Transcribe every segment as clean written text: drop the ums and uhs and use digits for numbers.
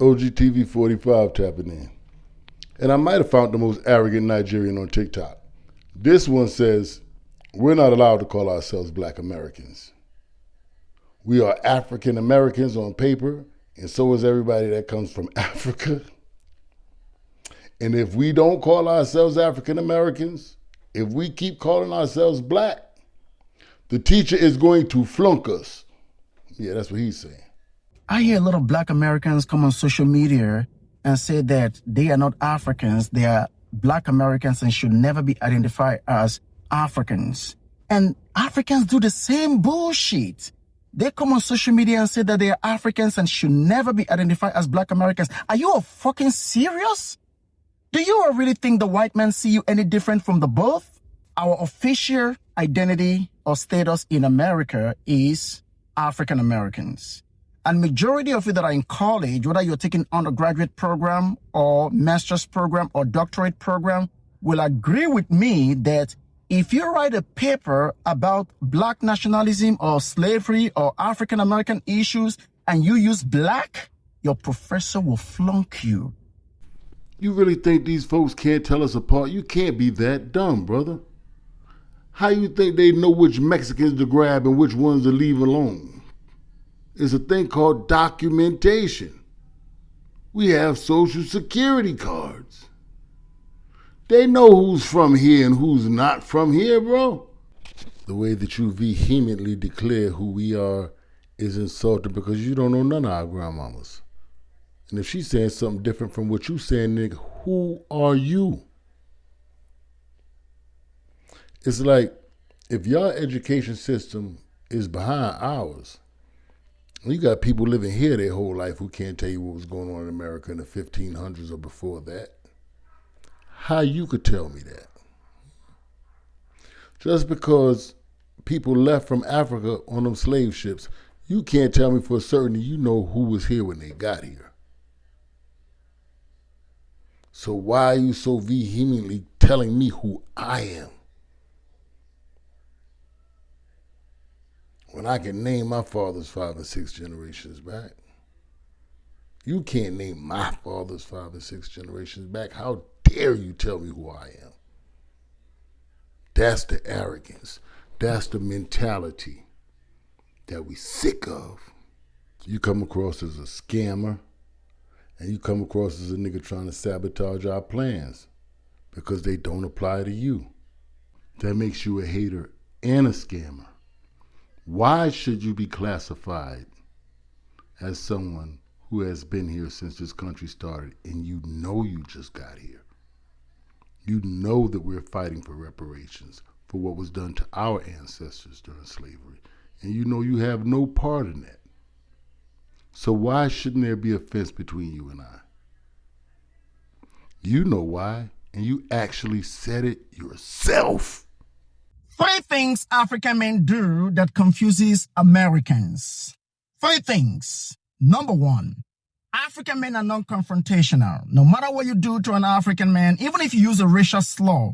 OGTV 45 tapping in. And I might have found the most arrogant Nigerian on TikTok. This one says, we're not allowed to call ourselves Black Americans. We are African Americans on paper, and so is everybody that comes from Africa. And if we don't call ourselves African Americans, if we keep calling ourselves Black, the teacher is going to flunk us. Yeah, that's what he's saying. I hear a lot of Black Americans come on social media and say that they are not Africans, they are Black Americans and should never be identified as Africans. And Africans do the same bullshit. They come on social media and say that they are Africans and should never be identified as Black Americans. Are you all fucking serious? Do you all really think the white men see you any different from the both? Our official identity or status in America is African Americans. And majority of you that are in college, whether you're taking undergraduate program or master's program or doctorate program, will agree with me that if you write a paper about Black nationalism or slavery or African American issues and you use Black, your professor will flunk you. You really think these folks can't tell us apart? You can't be that dumb, brother. How you think they know which Mexicans to grab and which ones to leave alone? It's a thing called documentation. We have social security cards. They know who's from here and who's not from here, bro. The way that you vehemently declare who we are is insulting because you don't know none of our grandmamas. And if she's saying something different from what you saying, nigga, who are you? It's like if your education system is behind ours, you got people living here their whole life who can't tell you what was going on in America in the 1500s or before that. How you could tell me that? Just because people left from Africa on them slave ships, you can't tell me for certain you know who was here when they got here. So why are you so vehemently telling me who I am? When I can name my father's 5 and 6 generations back. You can't name my father's 5 and 6 generations back. How dare you tell me who I am? That's the arrogance. That's the mentality that we sick of. You come across as a scammer, and you come across as a nigga trying to sabotage our plans because they don't apply to you. That makes you a hater and a scammer. Why should you be classified as someone who has been here since this country started and you know you just got here? You know that we're fighting for reparations for what was done to our ancestors during slavery. And you know you have no part in that. So why shouldn't there be a fence between you and I? You know why, and you actually said it yourself. 3 things African men do that confuses Americans. 3 things. Number 1, African men are non-confrontational. No matter what you do to an African man, even if you use a racial slur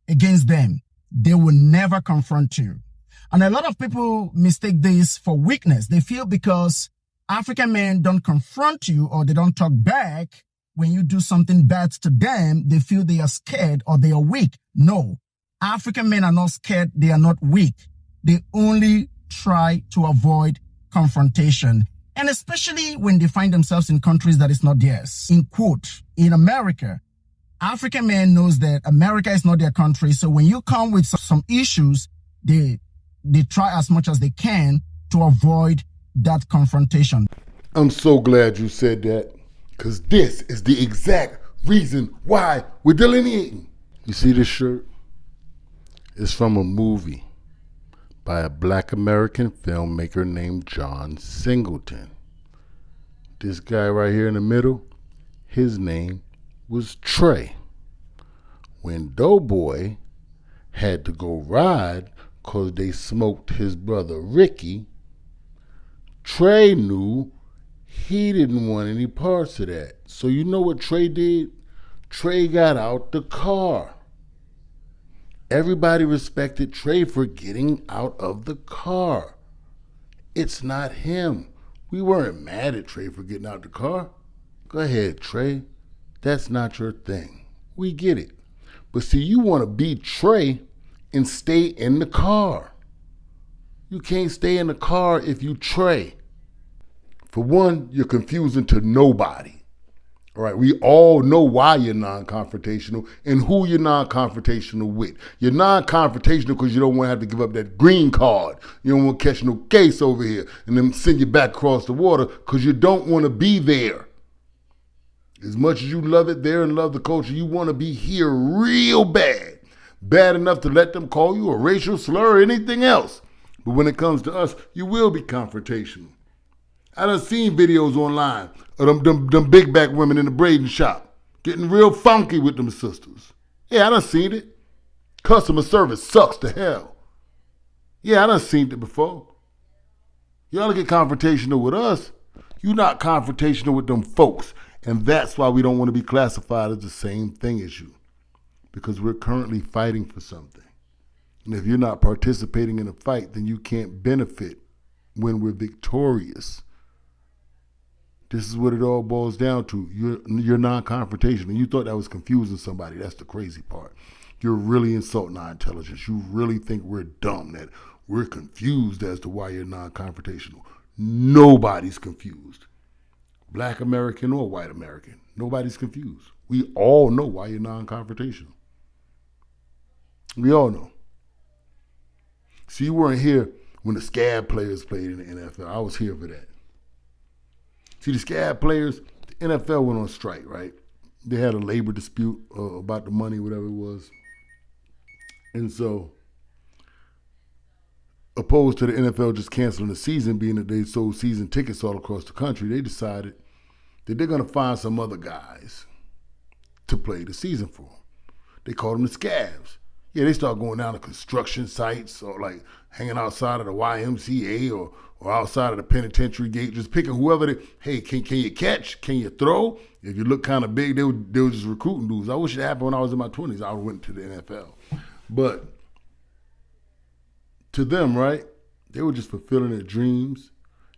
against them, they will never confront you. And a lot of people mistake this for weakness. They feel because African men don't confront you or they don't talk back when you do something bad to them, they feel they are scared or they are weak. No. African men are not scared. They are not weak. They only try to avoid confrontation. And especially when they find themselves in countries that is not theirs. In quote, in America, African man knows that America is not their country. So when you come with some issues, they try as much as they can to avoid that confrontation. I'm so glad you said that, because this is the exact reason why we're delineating. You see this shirt? It's from a movie by a Black American filmmaker named John Singleton. This guy right here in the middle, his name was Trey. When Doughboy had to go ride because they smoked his brother Ricky, Trey knew he didn't want any parts of that. So you know what Trey did? Trey got out the car. Everybody respected Trey for getting out of the car. It's not him. We weren't mad at Trey for getting out the car. Go ahead, Trey. That's not your thing. We get it. But see, you want to be Trey and stay in the car. You can't stay in the car if you Trey. For one, you're confusing to nobody. All right, we all know why you're non-confrontational and who you're non-confrontational with. You're non-confrontational because you don't want to have to give up that green card. You don't want to catch no case over here and then send you back across the water because you don't want to be there. As much as you love it there and love the culture, you want to be here real bad. Bad enough to let them call you a racial slur or anything else. But when it comes to us, you will be confrontational. I done seen videos online of them big back women in the braiding shop getting real funky with them sisters. Yeah, I done seen it. Customer service sucks to hell. Yeah, I done seen it before. Y'all get confrontational with us. You not confrontational with them folks. And that's why we don't want to be classified as the same thing as you. Because we're currently fighting for something. And if you're not participating in a fight, then you can't benefit when we're victorious. This is what it all boils down to. You're non-confrontational. You thought that was confusing somebody. That's the crazy part. You're really insulting our intelligence. You really think we're dumb, that we're confused as to why you're non-confrontational. Nobody's confused. Black American or white American. Nobody's confused. We all know why you're non-confrontational. We all know. See, you weren't here when the scab players played in the NFL. I was here for that. See, the scab players, the NFL went on strike, right? They had a labor dispute about the money, whatever it was. And so, opposed to the NFL just canceling the season, being that they sold season tickets all across the country, they decided that they're going to find some other guys to play the season for them. They called them the scabs. Yeah, they start going down to construction sites or like hanging outside of the YMCA or outside of the penitentiary gate, just picking whoever they, hey, can you catch? Can you throw? If you look kind of big, they were just recruiting dudes. I wish it happened when I was in my 20s. I went to the NFL. But to them, right, they were just fulfilling their dreams.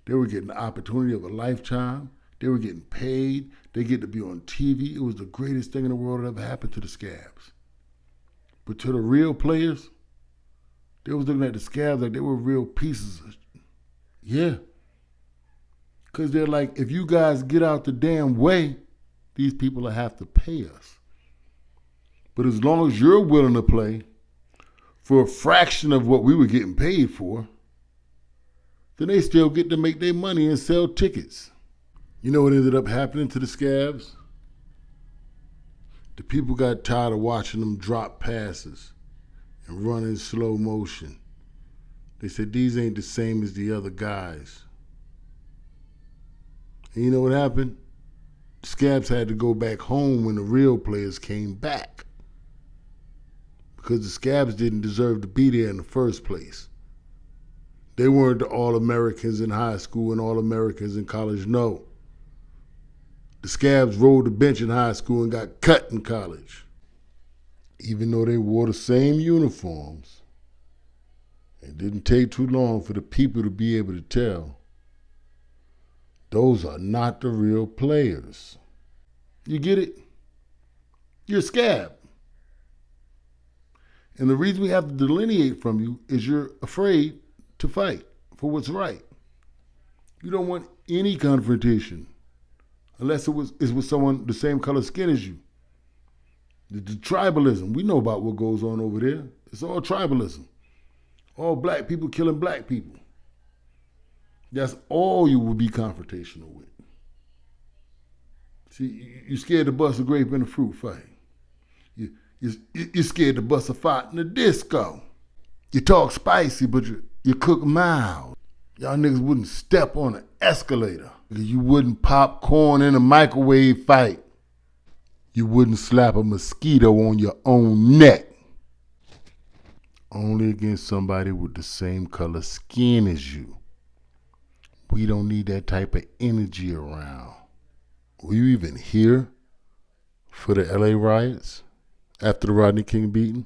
They were getting the opportunity of a lifetime. They were getting paid. They get to be on TV. It was the greatest thing in the world that ever happened to the scabs. But to the real players, they was looking at the scabs like they were real pieces of yeah. Because they're like, if you guys get out the damn way, these people will have to pay us. But as long as you're willing to play for a fraction of what we were getting paid for, then they still get to make their money and sell tickets. You know what ended up happening to the scabs? The people got tired of watching them drop passes and run in slow motion. They said, these ain't the same as the other guys. And you know what happened? The scabs had to go back home when the real players came back. Because the scabs didn't deserve to be there in the first place. They weren't the All-Americans in high school and All-Americans in college, no. The scabs rolled the bench in high school and got cut in college. Even though they wore the same uniforms, it didn't take too long for the people to be able to tell those are not the real players. You get it? You're a scab. And the reason we have to delineate from you is you're afraid to fight for what's right. You don't want any confrontation unless it's with someone the same color skin as you. The tribalism, we know about what goes on over there. It's all tribalism. All black people killing black people. That's all you will be confrontational with. See, you're scared to bust a grape in a fruit fight. You're scared to bust a fight in a disco. You talk spicy, but you cook mild. Y'all niggas wouldn't step on an escalator. You wouldn't pop corn in a microwave fight. You wouldn't slap a mosquito on your own neck. Only against somebody with the same color skin as you. We don't need that type of energy around. Were you even here for the LA riots after the Rodney King beating?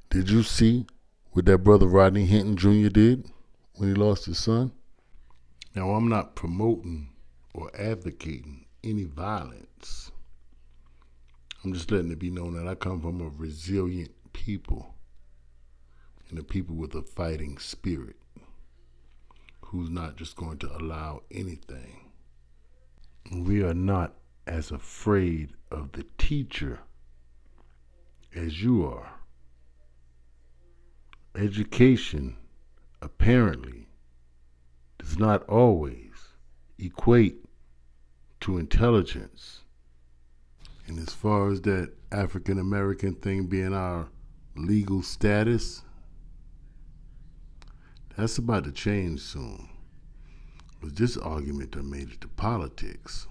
Did you see what that brother Rodney Hinton Jr. did when he lost his son? Now, I'm not promoting or advocating any violence. I'm just letting it be known that I come from a resilient people and a people with a fighting spirit who's not just going to allow anything. We are not as afraid of the teacher as you are. Education apparently does not always equate to intelligence. And as far as that African American thing being our legal status, that's about to change soon. Because this argument done made it to politics.